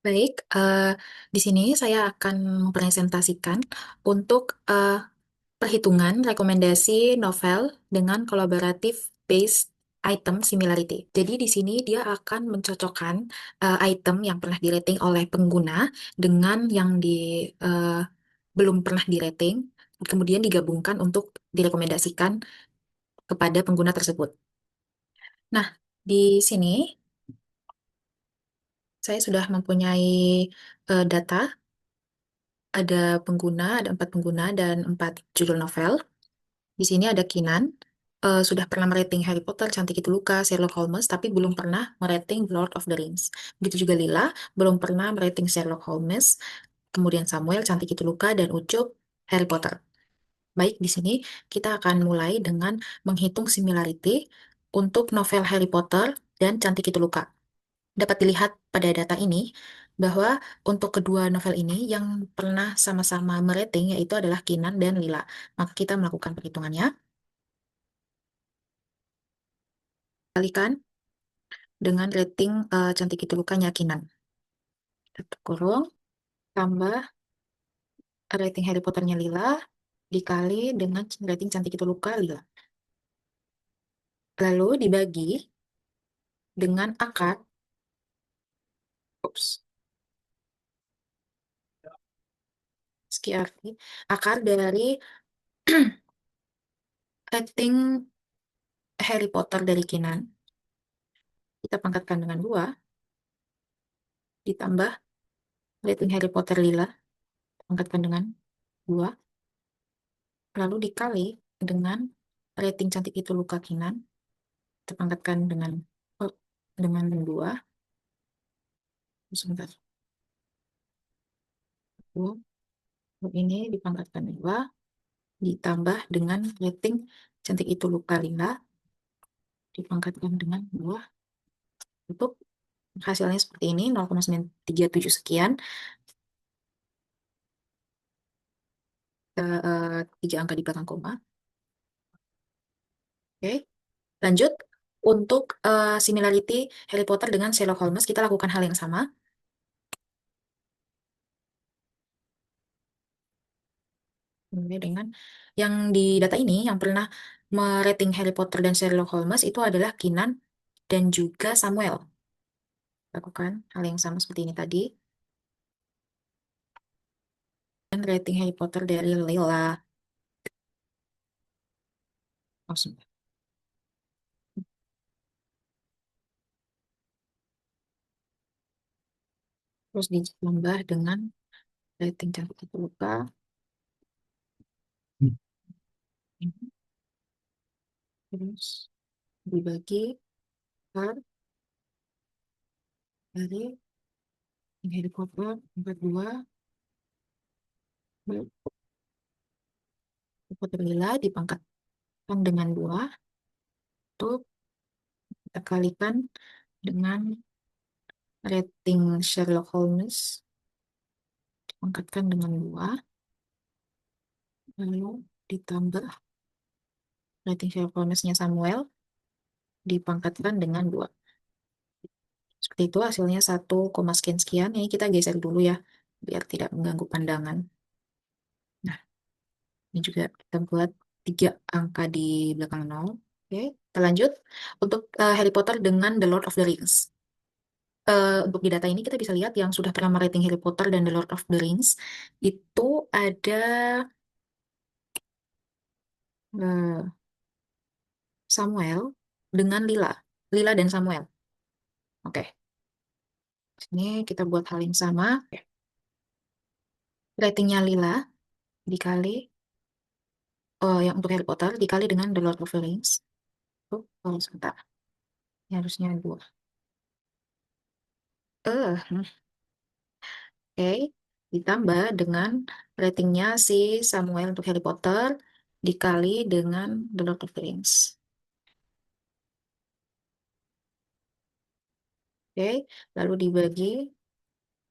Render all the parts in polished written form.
Baik, di sini saya akan mempresentasikan untuk perhitungan rekomendasi novel dengan collaborative based item similarity. Jadi di sini dia akan mencocokkan item yang pernah di-rating oleh pengguna dengan yang eh, belum pernah di-rating, kemudian digabungkan untuk direkomendasikan kepada pengguna tersebut. Nah, di sini saya sudah mempunyai data. Ada pengguna, ada 4 pengguna dan 4 judul novel. Di sini ada Kinan, sudah pernah merating Harry Potter, Cantik Itu Luka, Sherlock Holmes, tapi belum pernah merating Lord of the Rings. Begitu juga Lila, belum pernah merating Sherlock Holmes, kemudian Samuel, Cantik Itu Luka, dan Ucup, Harry Potter. Baik, di sini kita akan mulai dengan menghitung similarity untuk novel Harry Potter dan Cantik Itu Luka. Dapat dilihat pada data ini bahwa untuk kedua novel ini yang pernah sama-sama merating yaitu adalah Kinan dan Lila. Maka kita melakukan perhitungannya. Kalikan dengan rating Cantik Itu Lukanya Kinan. Satu kurung, tambah rating Harry Potternya Lila, dikali dengan rating Cantik Itu Luka Lila. Lalu dibagi dengan akar, ups, SKRT, akar dari rating Harry Potter dari Kinan. Kita pangkatkan dengan 2, ditambah rating Harry Potter Lila, pangkatkan dengan 2, lalu dikali dengan rating Cantik Itu Luka Kinan, kita pangkatkan dengan oh, dengan 2, sebentar, 2, ini dipangkatkan 2, ditambah dengan rating Cantik Itu Luka Lila, dipangkatkan dengan 2, untuk hasilnya seperti ini, 0,937 sekian, 3 angka di belakang koma. Oke, lanjut. Untuk similarity Harry Potter dengan Sherlock Holmes, kita lakukan hal yang sama. Mulai dengan yang di data ini, yang pernah merating Harry Potter dan Sherlock Holmes itu adalah Kinan dan juga Samuel. Lakukan hal yang sama seperti ini tadi. Dan rating Harry Potter dari Leila. Langsung. Terus ditambah dengan rating Cantik Itu Luka. Terus dibagi per dari Harry Potter 42. Harry Potter Lila dipangkatkan dengan 2. Untuk kita kalikan dengan rating Sherlock Holmes dipangkatkan dengan 2, lalu ditambah rating Sherlock Holmes-nya Samuel dipangkatkan dengan 2. Seperti itu hasilnya 1, sekian sekian. Ini kita geser dulu ya, biar tidak mengganggu pandangan. Nah, ini juga kita buat 3 angka di belakang 0. Oke, kita lanjut. Untuk Harry Potter dengan The Lord of the Rings. Untuk di data ini kita bisa lihat yang sudah pernah merating Harry Potter dan The Lord of the Rings itu ada eh, Samuel dengan Lila. Lila dan Samuel. Oke, sini kita buat hal yang sama. Ratingnya Lila dikali, yang untuk Harry Potter dikali dengan The Lord of the Rings. Sebentar. Ini harusnya 2. Oke. Ditambah dengan ratingnya si Samuel untuk Harry Potter dikali dengan The Lord of the Rings. Oke. Lalu dibagi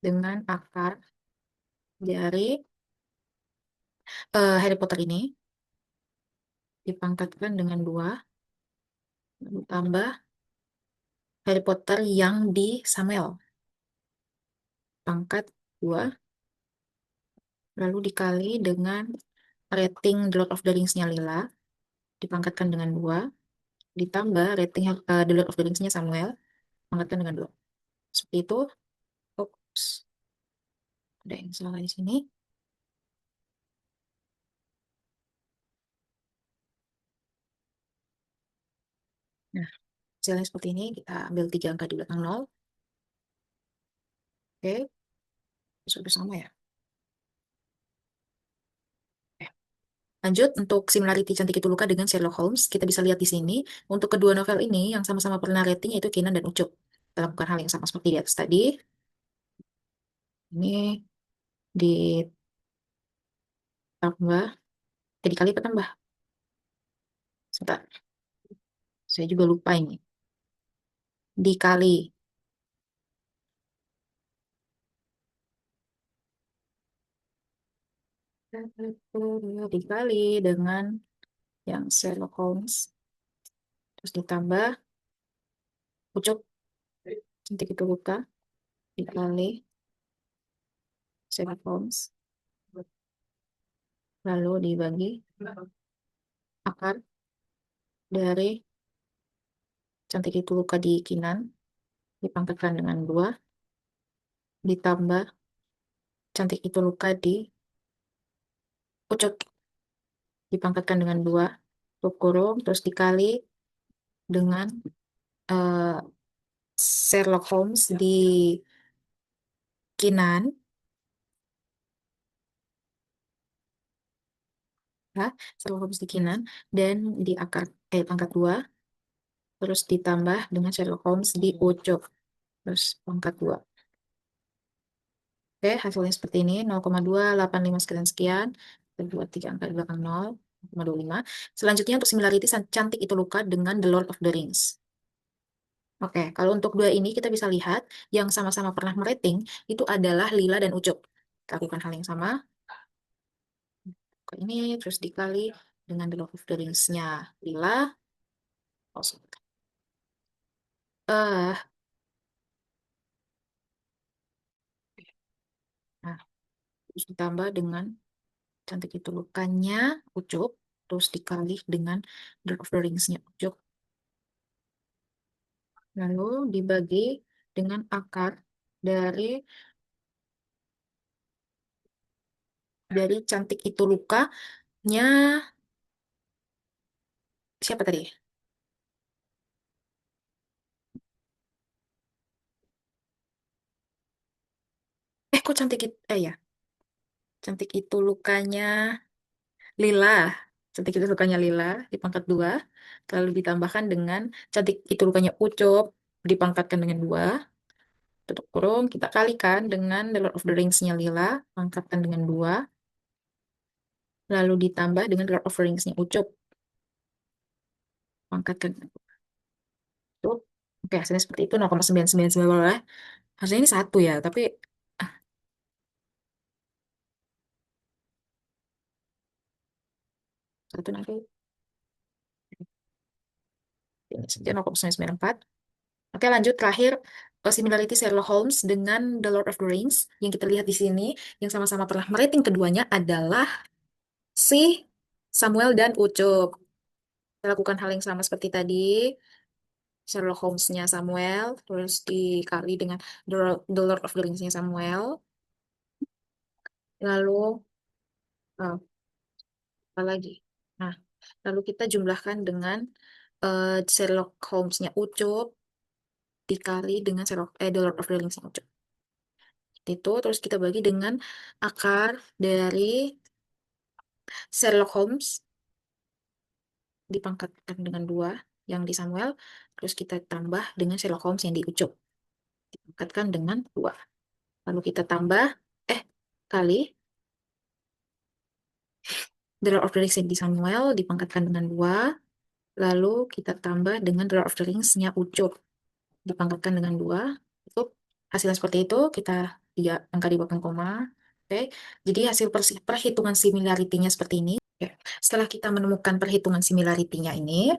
dengan akar dari Harry Potter ini dipangkatkan dengan 2, lalu tambah Harry Potter yang di Samuel. pangkat 2, lalu dikali dengan rating The Lord of the Rings-nya Lila, dipangkatkan dengan 2, ditambah rating The Lord of the Rings-nya Samuel, pangkatkan dengan 2. Seperti itu. Oops, ada yang salah di sini. Nah, hasilnya seperti ini. Kita ambil 3 angka di belakang 0. Oke, sudah sama ya. Oke. Lanjut, untuk similarity Cantik Itu Luka dengan Sherlock Holmes, kita bisa lihat di sini. Untuk kedua novel ini, yang sama-sama pernah rating yaitu Kinan dan Ucup. Kita lakukan hal yang sama seperti di atas tadi. Ini ditambah, dikali apa tambah? Sebentar, saya juga lupa ini. Dikali. Dikali dengan yang Sherlock Holmes. Terus ditambah Ucup Cantik Itu Luka. Dikali Sherlock Holmes. Lalu dibagi akar dari Cantik Itu Luka di Kinan. Dipangkatkan dengan 2. Ditambah Cantik Itu Luka di Ucup. Dipangkatkan dengan 2. Tutup kurung. Terus dikali dengan eh, Sherlock Holmes di Kinan. Ya, Sherlock Holmes di Kinan. Dan di akar, pangkat 2. Terus ditambah dengan Sherlock Holmes di Ucup. Terus pangkat 2. Oke, hasilnya seperti ini. 0,285 sekian-sekian. Kita buat 3 angka di belakang 0. 0,25. Selanjutnya untuk similarity Cantik Itu Luka dengan The Lord of the Rings. Oke, kalau untuk dua ini kita bisa lihat yang sama-sama pernah merating itu adalah Lila dan Ucup. Lakukan hal yang sama. Ke ini terus dikali dengan The Lord of the Rings-nya Lila. Oh, sebentar. Eh, nah, terus ditambah dengan Cantik Itu Lukanya Ucup. Terus dikali dengan The Lord of the Rings-nya Ucup. Lalu dibagi dengan akar dari Cantik Itu Lukanya siapa tadi? Kok cantik itu ya, Cantik Itu Lukanya Lila. Cantik Itu Lukanya Lila dipangkat 2. Lalu ditambahkan dengan Cantik Itu Lukanya Ucup dipangkatkan dengan 2. Tutup kurung kita kalikan dengan The Lord of the Rings-nya Lila pangkatkan dengan 2. Lalu ditambah dengan The Lord of the Rings-nya Ucup pangkatkan dengan 2. Oke, hasilnya seperti itu 0,999. Harusnya ini 1 ya, tapi ah, 1 nanti ini saja 0,994. Oke, lanjut terakhir similarity Sherlock Holmes dengan The Lord of the Rings yang kita lihat di sini yang sama-sama pernah merating keduanya adalah si Samuel dan Ucup. Kita lakukan hal yang sama seperti tadi. Sherlock Holmes-nya Samuel, terus dikali dengan The Lord of the Rings-nya Samuel. Lalu apa lagi? Nah, lalu kita jumlahkan dengan Sherlock Holmes-nya Ucup dikali dengan The Lord of the Rings-nya Ucup. Itu terus kita bagi dengan akar dari Sherlock Holmes dipangkatkan dengan 2 yang di Samuel, terus kita tambah dengan Sherlock Holmes yang di Ucup dipangkatkan dengan 2. Lalu kita tambah eh kali The Lord of the Rings yang di Samuel dipangkatkan dengan 2. Lalu kita tambah dengan The Lord of the Rings-nya Ucup dipangkatkan dengan 2. Itu hasilnya seperti itu. Kita 3 angka di belakang koma. Oke, jadi hasil perhitungan similarity-nya seperti ini. Oke. Setelah kita menemukan perhitungan similarity-nya ini,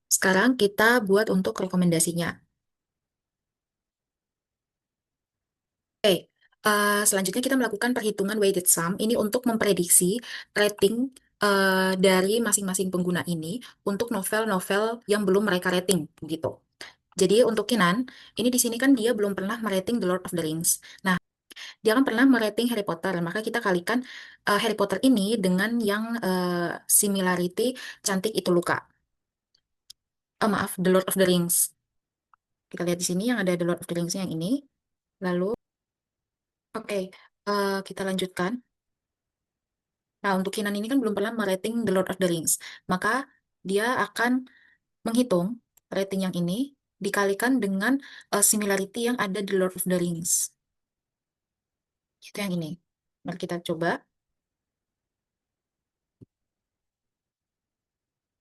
sekarang kita buat untuk rekomendasinya. Oke, Selanjutnya kita melakukan perhitungan weighted sum ini untuk memprediksi rating dari masing-masing pengguna ini untuk novel-novel yang belum mereka rating gitu. Jadi untuk Kinan, ini di sini kan dia belum pernah merating The Lord of the Rings. Nah, dia kan pernah merating Harry Potter, maka kita kalikan Harry Potter ini dengan yang similarity cantik itu luka. Maaf, The Lord of the Rings. Kita lihat di sini yang ada The Lord of the Rings yang ini. Lalu, oke, kita lanjutkan. Nah, untuk Kinan ini kan belum pernah merating The Lord of the Rings. Maka dia akan menghitung rating yang ini dikalikan dengan similarity yang ada di Lord of the Rings. Itu yang ini. Mari kita coba.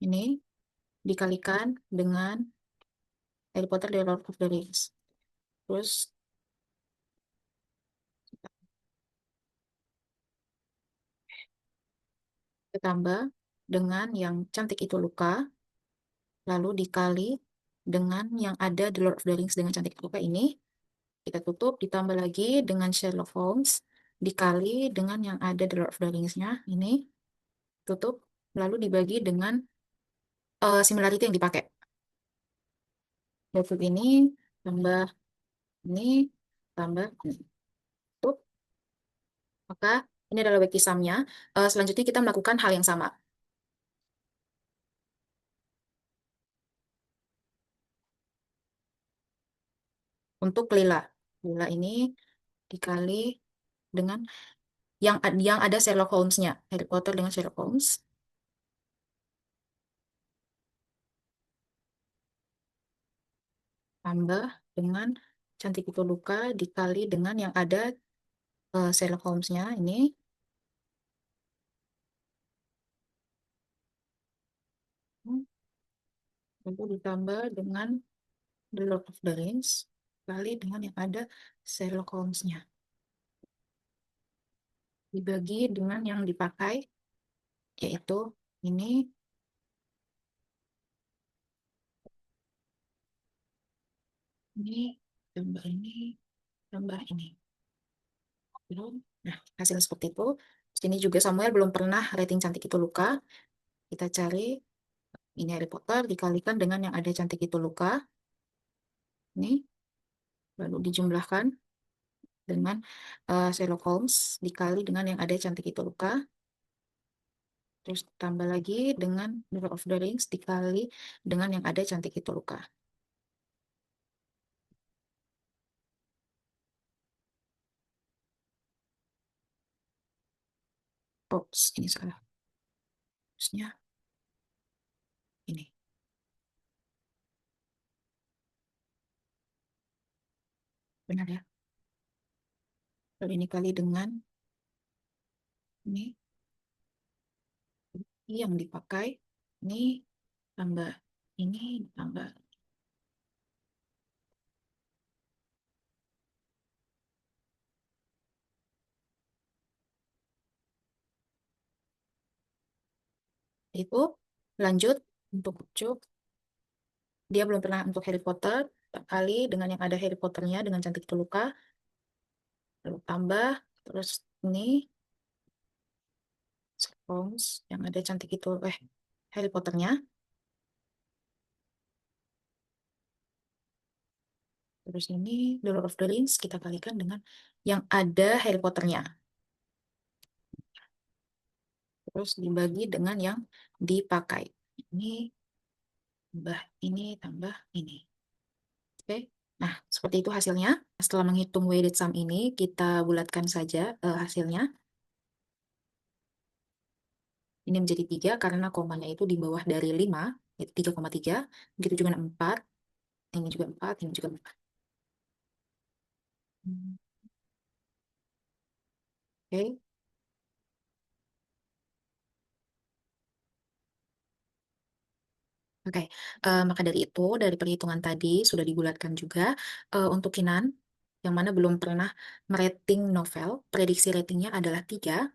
Ini dikalikan dengan Harry Potter The Lord of the Rings. Terus ditambah dengan yang cantik itu luka, lalu dikali dengan yang ada di Lord of the Rings dengan cantik itu luka ini. Kita tutup, ditambah lagi dengan Sherlock Holmes, dikali dengan yang ada di Lord of the Rings-nya ini, tutup, lalu dibagi dengan similarity yang dipakai. Tutup ini, tambah ini, tambah ini. Tutup, maka ini adalah weki sum-nya. Selanjutnya kita melakukan hal yang sama. Untuk lila. Lila ini dikali dengan yang ada Sherlock Holmes-nya. Harry Potter dengan Sherlock Holmes. Tambah dengan cantik itu luka dikali dengan yang ada Sherlock Holmes-nya ini. Lalu ditambah dengan The Lord of the Rings. Kali dengan yang ada Sherlock Holmes-nya. Dibagi dengan yang dipakai, yaitu ini, ini, tambah ini, tambah ini. Belum. Nah, hasil seperti itu. Sini juga Samuel belum pernah rating cantik itu luka. Kita cari ini Harry Potter dikalikan dengan yang ada cantik itu luka. Ini, lalu dijumlahkan dengan Sherlock Holmes dikali dengan yang ada cantik itu luka. Terus tambah lagi dengan Lord of the Rings dikali dengan yang ada cantik itu luka. Oops, ini salah. Terusnya ini. Benar ya? Lalu ini kali dengan ini yang dipakai. Ini tambah ini tambah itu. Lanjut untuk cuk. Dia belum pernah untuk Harry Potter. Kali dengan yang ada Harry Potternya dengan cantik itu luka. Lalu tambah. Terus ini Holmes yang ada cantik itu Harry Potternya. Terus ini The Lord of the Rings kita kalikan dengan yang ada Harry Potternya. Terus dibagi dengan yang dipakai. Ini tambah ini tambah ini. Oke. Nah, seperti itu hasilnya. Setelah menghitung weighted sum ini, kita bulatkan saja hasilnya. Ini menjadi 3 karena komanya itu di bawah dari 5, yaitu 3,3. Begitu juga 4. Ini juga 4, ini juga 4. Oke. Oke, maka dari itu, dari perhitungan tadi sudah dibulatkan juga untuk Kinan, yang mana belum pernah merating novel, prediksi ratingnya adalah 3.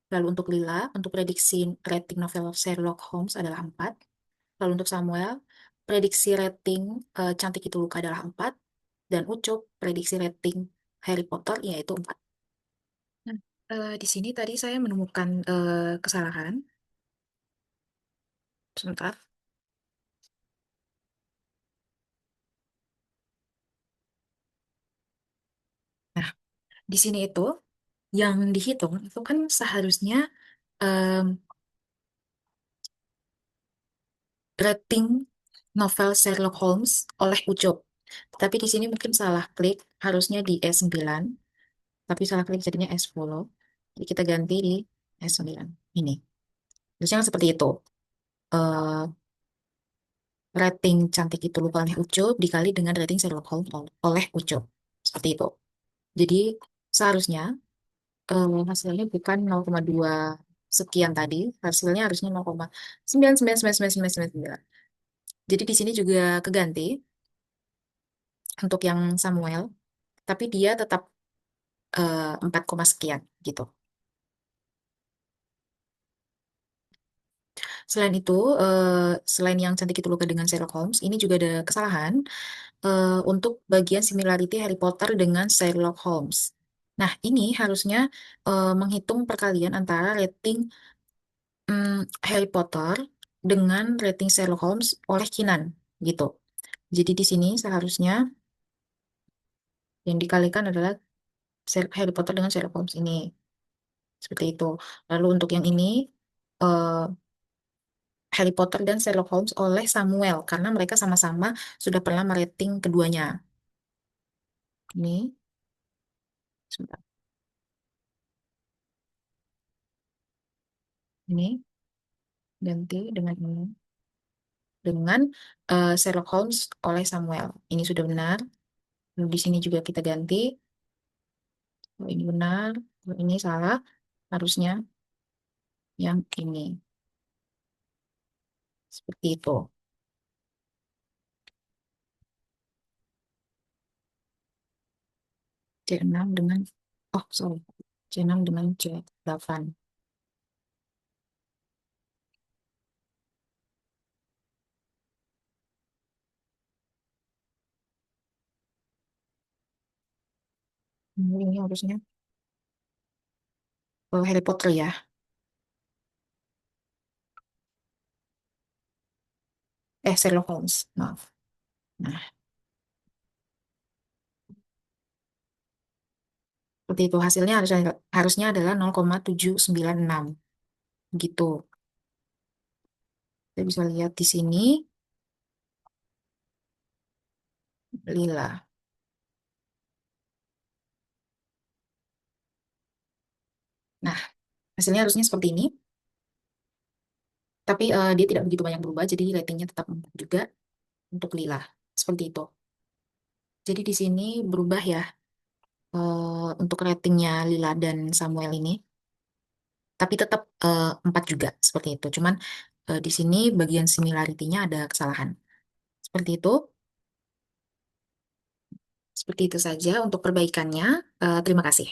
Lalu untuk Lila, untuk prediksi rating novel Sherlock Holmes adalah 4. Lalu untuk Samuel, prediksi rating Cantik Itu Luka adalah 4. Dan Ucup, prediksi rating Harry Potter yaitu 4. Nah, di sini tadi saya menemukan kesalahan. Sebentar. Nah, di sini itu yang dihitung itu kan seharusnya em, rating novel Sherlock Holmes oleh Ucup. Tapi di sini mungkin salah klik, harusnya di S9, tapi salah klik jadinya S10. Jadi kita ganti di S9. Ini. Harusnya seperti itu. Eh, Rating cantik itu lupa oleh Ucup dikali dengan rating Sherlock Holmes oleh Ucup. Seperti itu. Jadi seharusnya hasilnya bukan 0,2 sekian tadi, hasilnya harusnya 0,9999999. Jadi di sini juga keganti untuk yang Samuel, tapi dia tetap 4, sekian gitu. Selain itu, selain yang cantik itu luka dengan Sherlock Holmes, ini juga ada kesalahan untuk bagian similarity Harry Potter dengan Sherlock Holmes. Nah, ini harusnya menghitung perkalian antara rating Harry Potter dengan rating Sherlock Holmes oleh Kinan gitu. Jadi di sini seharusnya yang dikalikan adalah Harry Potter dengan Sherlock Holmes ini. Seperti itu. Lalu untuk yang ini eh, Harry Potter dan Sherlock Holmes oleh Samuel karena mereka sama-sama sudah pernah merating keduanya. Ini sebentar. Ini ganti dengan ini dengan Sherlock Holmes oleh Samuel. Ini sudah benar. Lalu di sini juga kita ganti. Oh, ini benar. Oh, ini salah. Harusnya yang ini. Seperti itu. C6 dengan, oh sorry, C6 dengan C8. Ini harusnya Harry Potter ya. Sherlock Holmes. Maaf. Nah, seperti itu. Hasilnya harusnya adalah 0,796 gitu. Kita bisa lihat di sini lila. Nah, hasilnya harusnya seperti ini. Tapi dia tidak begitu banyak berubah, jadi ratingnya tetap 4 juga untuk lila. Seperti itu. Jadi di sini berubah ya untuk ratingnya Lila dan Samuel ini. Tapi tetap 4 juga seperti itu. Cuman di sini bagian similarity-nya ada kesalahan. Seperti itu. Seperti itu saja untuk perbaikannya. Terima kasih.